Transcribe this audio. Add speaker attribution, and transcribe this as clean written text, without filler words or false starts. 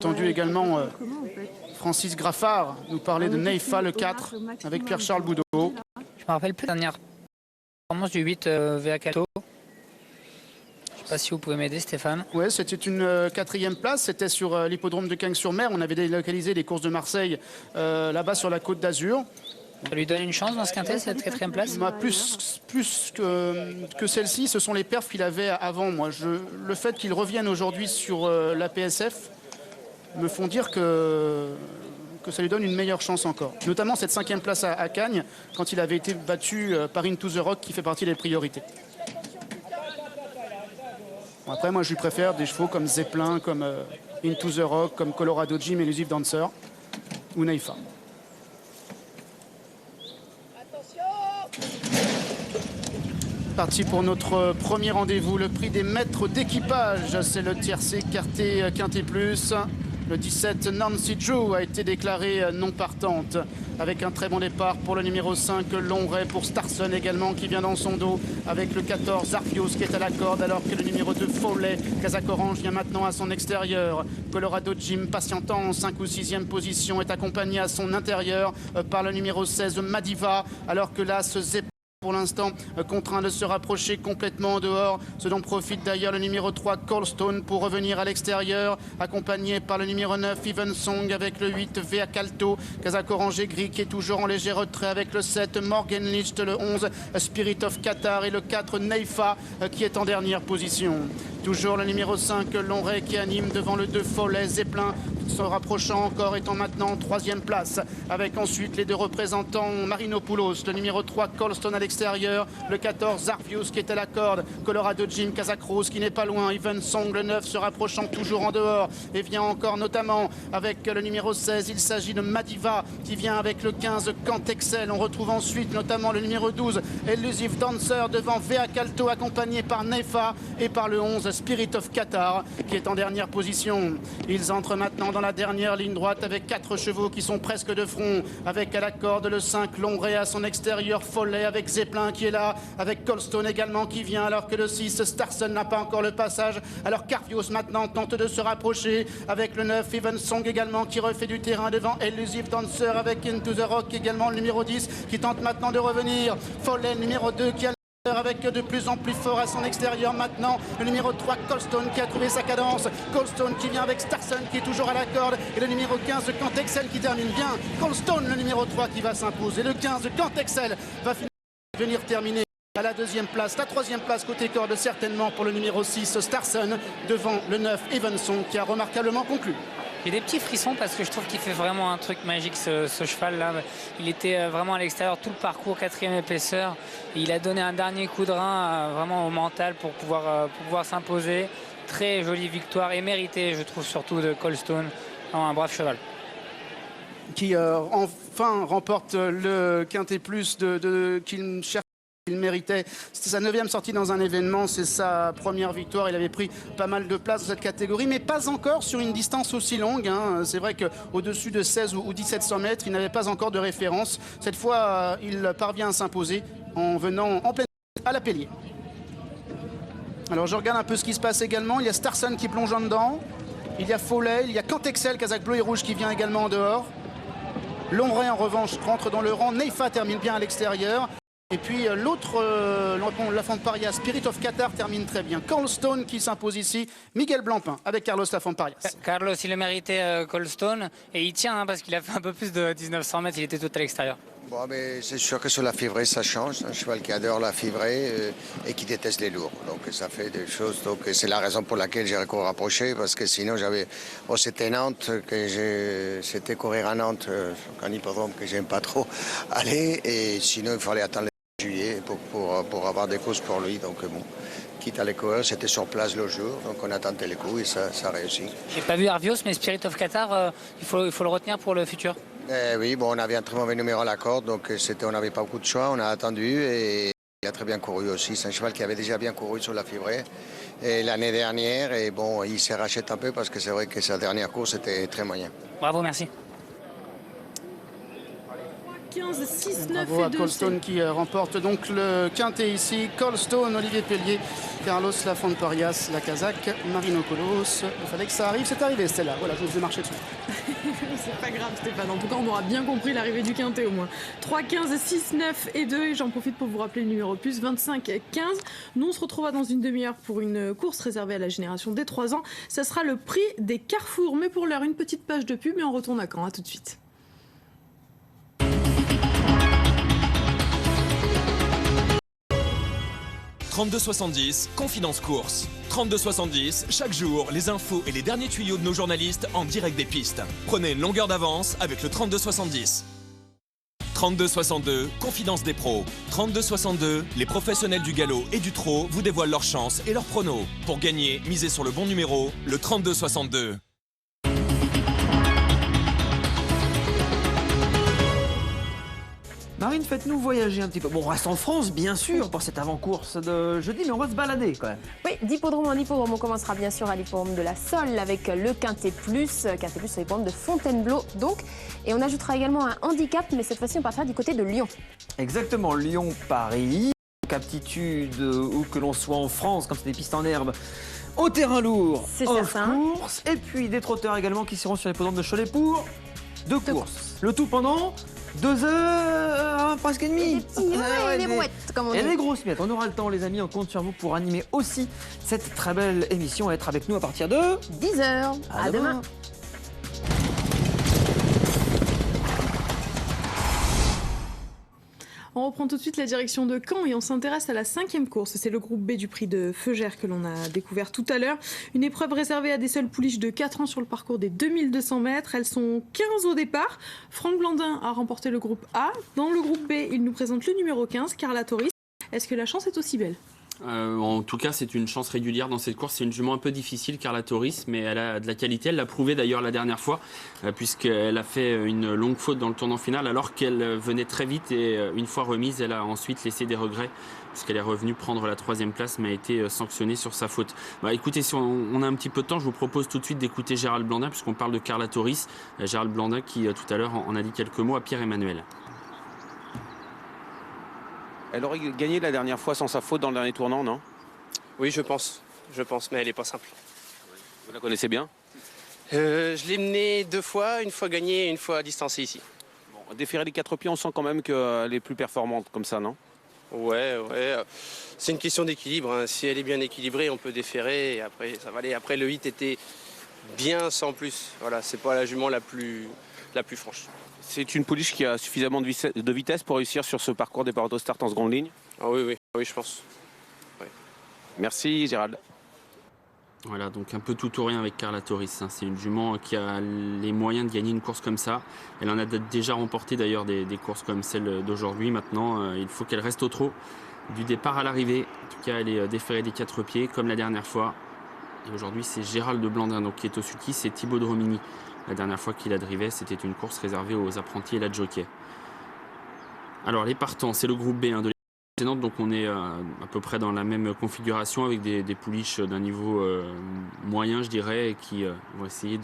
Speaker 1: Entendu également Francis Graffard nous parler de Neifa le 4 avec Pierre-Charles Boudot.
Speaker 2: Je me rappelle plus la dernière performance du 8 VA Calto. Je ne sais pas si vous pouvez m'aider, Stéphane.
Speaker 1: Oui, c'était une quatrième place. C'était sur l'hippodrome de Cagnes-sur-Mer. On avait délocalisé les courses de Marseille là-bas sur la Côte d'Azur.
Speaker 2: Ça lui donne une chance dans ce quintet, cette quatrième place?
Speaker 1: Plus que celle-ci, ce sont les perfs qu'il avait avant. Moi, le fait qu'il revienne aujourd'hui sur la PSF me font dire que ça lui donne une meilleure chance encore. Notamment cette cinquième place à Cagnes, quand il avait été battu par Into the Rock, qui fait partie des priorités. Bon, après, moi, je lui préfère des chevaux comme Zeppelin, comme Into the Rock, comme Colorado Jim, Elusive Dancer ou Neifa. Parti pour notre premier rendez-vous, le prix des maîtres d'équipage. C'est le tiercé quarté Quintet Plus. Le 17, Nancy Drew a été déclarée non partante avec un très bon départ pour le numéro 5, Longray, pour Starson également qui vient dans son dos avec le 14, Arfios qui est à la corde alors que le numéro 2, Follet, Kazakh Orange vient maintenant à son extérieur. Colorado Jim, patientant en 5 ou 6e position, est accompagné à son intérieur par le numéro 16, Madiva, alors que là, ce Zeppelin pour l'instant contraint de se rapprocher complètement en dehors, ce dont profite d'ailleurs le numéro 3 Colstone pour revenir à l'extérieur, accompagné par le numéro 9 Even Song avec le 8 Vea Calto, Kazakh Orange et Gris qui est toujours en léger retrait avec le 7 Morgan Licht, le 11 Spirit of Qatar et le 4 Neifa qui est en dernière position. Toujours le numéro 5 Longray qui anime devant le 2 Follet, Zeppelin se rapprochant encore, étant maintenant en 3e place avec ensuite les deux représentants Marinopoulos, le numéro 3 Colston à l'extérieur, le 14 Arfius qui est à la corde, Colorado Jim, Kazakh Rose qui n'est pas loin, Even Song le 9 se rapprochant toujours en dehors et vient encore notamment avec le numéro 16, il s'agit de Madiva qui vient avec le 15 Cantexel. On retrouve ensuite notamment le numéro 12 Elusive Dancer devant Vea Calto accompagné par Neifa et par le 11 Spirit of Qatar qui est en dernière position. Ils entrent maintenant dans la dernière ligne droite avec 4 chevaux qui sont presque de front, avec à la corde le 5 Longray à son extérieur, Follet avec Zeppelin qui est là, avec Colstone également qui vient, alors que le 6 Starson n'a pas encore le passage, alors qu'Arfios maintenant tente de se rapprocher avec le 9 Even Song également qui refait du terrain devant Elusive Dancer avec Into the Rock également le numéro 10 qui tente maintenant de revenir, Follet numéro 2 qui a avec de plus en plus fort à son extérieur maintenant le numéro 3 Colstone qui a trouvé sa cadence, Colstone qui vient avec Starson qui est toujours à la corde et le numéro 15 Cantexel qui termine bien, Colstone le numéro 3 qui va s'imposer, le 15 Cantexel va venir terminer à la 2e place, la 3e place côté corde certainement pour le numéro 6 Starson devant le 9 Evenson qui a remarquablement conclu.
Speaker 2: J'ai des petits frissons parce que je trouve qu'il fait vraiment un truc magique ce cheval-là. Il était vraiment à l'extérieur tout le parcours, 4e épaisseur. Et il a donné un dernier coup de rein vraiment au mental pour pouvoir s'imposer. Très jolie victoire et méritée, je trouve, surtout de Colstone. Un brave cheval.
Speaker 1: Qui enfin remporte le Quintet Plus qu'il cherche. Il méritait, c'était sa 9e sortie dans un événement, c'est sa première victoire, il avait pris pas mal de place dans cette catégorie, mais pas encore sur une distance aussi longue, hein. C'est vrai qu'au-dessus de 16 ou 1700 mètres, il n'avait pas encore de référence. Cette fois, il parvient à s'imposer en venant en pleine à la Pellier. Alors je regarde un peu ce qui se passe également, il y a Starson qui plonge en dedans, il y a Follet, il y a Cantexel, Kazakh Bleu et Rouge qui vient également en dehors. Longray en revanche rentre dans le rang, Neifa termine bien à l'extérieur. Et puis l'autre, Lafontaine-Parias, Spirit of Qatar termine très bien. Colstone qui s'impose ici, Miguel Blancpain avec Carlos Lafontaine-Parias.
Speaker 2: Carlos, il le méritait Colstone et il tient parce qu'il a fait un peu plus de 1900 mètres, il était tout à l'extérieur.
Speaker 3: Bon, mais c'est sûr que sur la fivrée, ça change. Un cheval qui adore la fivrée et qui déteste les lourds. Donc ça fait des choses. Donc c'est la raison pour laquelle j'ai recours rapproché, parce que sinon j'avais. Bon, c'était Nantes, c'était courir à Nantes, un hippodrome que j'aime pas trop aller. Et sinon il fallait attendre le juillet pour avoir des courses pour lui. Donc bon, quitte à les courir, c'était sur place le jour. Donc on a tenté les coups et ça réussit.
Speaker 2: J'ai pas vu Arvios, mais Spirit of Qatar, il faut le retenir pour le futur.
Speaker 3: Oui, bon, on avait un très mauvais numéro à la corde, donc on n'avait pas beaucoup de choix, on a attendu et il a très bien couru aussi. C'est un cheval qui avait déjà bien couru sur la fivrée l'année dernière et bon, il s'est racheté un peu parce que c'est vrai que sa dernière course était très moyen.
Speaker 2: Bravo, merci.
Speaker 4: 15, 6, 9
Speaker 1: Bravo
Speaker 4: et
Speaker 1: à
Speaker 4: 2.
Speaker 1: Colstone qui remporte donc le quintet ici. Colstone, Olivier Pellier, Carlos Lafont-Parias, la Kazakh, Marino Colos. Il fallait que ça arrive, c'est arrivé Stella. Voilà, je vous ai marché dessus.
Speaker 4: C'est pas grave Stéphane, en tout cas on aura bien compris l'arrivée du quintet au moins. 3, 15, 6, 9 et 2 et j'en profite pour vous rappeler le numéro plus 25, 15. Nous on se retrouvera dans une demi-heure pour une course réservée à la génération des 3 ans. Ça sera le prix des Carrefour, mais pour l'heure une petite page de pub et on retourne à Caen. À tout de suite.
Speaker 5: « 3270, Confidence Course. 3270, chaque jour, les infos et les derniers tuyaux de nos journalistes en direct des pistes. Prenez une longueur d'avance avec le 3270. 3262, Confidence des pros. 3262, les professionnels du galop et du trot vous dévoilent leurs chances et leurs pronos. Pour gagner, misez sur le bon numéro, le 3262.
Speaker 6: Marine, faites-nous voyager un petit peu. Bon, on reste en France, bien sûr, pour cette avant-course de jeudi, mais on va se balader quand même.
Speaker 7: Oui, d'hippodrome en hippodrome, on commencera bien sûr à l'hippodrome de la Sole avec le Quintet Plus sur l'hippodrome de Fontainebleau donc. Et on ajoutera également un handicap, mais cette fois-ci on partira du côté de Lyon.
Speaker 6: Exactement, Lyon-Paris, aptitude où que l'on soit en France, comme c'est des pistes en herbe, au terrain lourd,
Speaker 7: C'est
Speaker 6: off
Speaker 7: certain.
Speaker 6: course, et puis des trotteurs également qui seront sur l'hippodrome de Cholet pour deux courses. Le tout pendant 2 heures, presque et demie.
Speaker 7: Et des brouettes, comme on dit.
Speaker 6: Et les grosses miettes. On aura le temps, les amis. On compte sur vous pour animer aussi cette très belle émission et être avec nous à partir de
Speaker 7: 10h. À demain.
Speaker 4: On reprend tout de suite la direction de Caen et on s'intéresse à la 5e course. C'est le groupe B du prix de Feugère que l'on a découvert tout à l'heure. Une épreuve réservée à des seules pouliches de 4 ans sur le parcours des 2200 mètres. Elles sont 15 au départ. Franck Blandin a remporté le groupe A. Dans le groupe B, il nous présente le numéro 15, Carla Torres. Est-ce que la chance est aussi belle ?
Speaker 8: En tout cas, c'est une chance régulière dans cette course. C'est une jument un peu difficile, Carla Torres, mais elle a de la qualité. Elle l'a prouvé d'ailleurs la dernière fois, puisqu'elle a fait une longue faute dans le tournant final, alors qu'elle venait très vite. Et une fois remise, elle a ensuite laissé des regrets, puisqu'elle est revenue prendre la 3e place, mais a été sanctionnée sur sa faute. Écoutez, si on a un petit peu de temps, je vous propose tout de suite d'écouter Gérald Blandin, puisqu'on parle de Carla Torres. Gérald Blandin qui, tout à l'heure, en a dit quelques mots à Pierre-Emmanuel.
Speaker 9: Elle aurait gagné la dernière fois sans sa faute dans le dernier tournant, non?
Speaker 10: Oui, je pense, mais elle n'est pas simple.
Speaker 9: Vous la connaissez bien?
Speaker 10: Je l'ai menée 2 fois, une fois gagnée et une fois distancée ici.
Speaker 9: Bon, déférer les 4 pieds, on sent quand même qu'elle est plus performante comme ça, non?
Speaker 10: Ouais, c'est une question d'équilibre, hein. Si elle est bien équilibrée, on peut déférer et après ça va aller. Après, le hit était bien sans plus. Voilà, c'est pas la jument la plus franche.
Speaker 9: C'est une pouliche qui a suffisamment de vitesse pour réussir sur ce parcours départ auto-start en seconde ligne?
Speaker 10: Ah oui, je pense. Ouais.
Speaker 9: Merci Gérald.
Speaker 8: Voilà, donc un peu tout ou rien avec Carla Torres. C'est une jument qui a les moyens de gagner une course comme ça. Elle en a déjà remporté d'ailleurs des courses comme celle d'aujourd'hui. Maintenant, il faut qu'elle reste au trot du départ à l'arrivée. En tout cas, elle est déférée des 4 pieds comme la dernière fois. Et aujourd'hui, c'est Gérald Blandin donc, qui est au-dessus de qui, c'est Thibaut de Romigny. La dernière fois qu'il a drivé, c'était une course réservée aux apprentis et la jockey. Alors, les partants, c'est le groupe B de l'équipe précédente, donc on est à peu près dans la même configuration avec des pouliches d'un niveau moyen, je dirais, et qui vont essayer de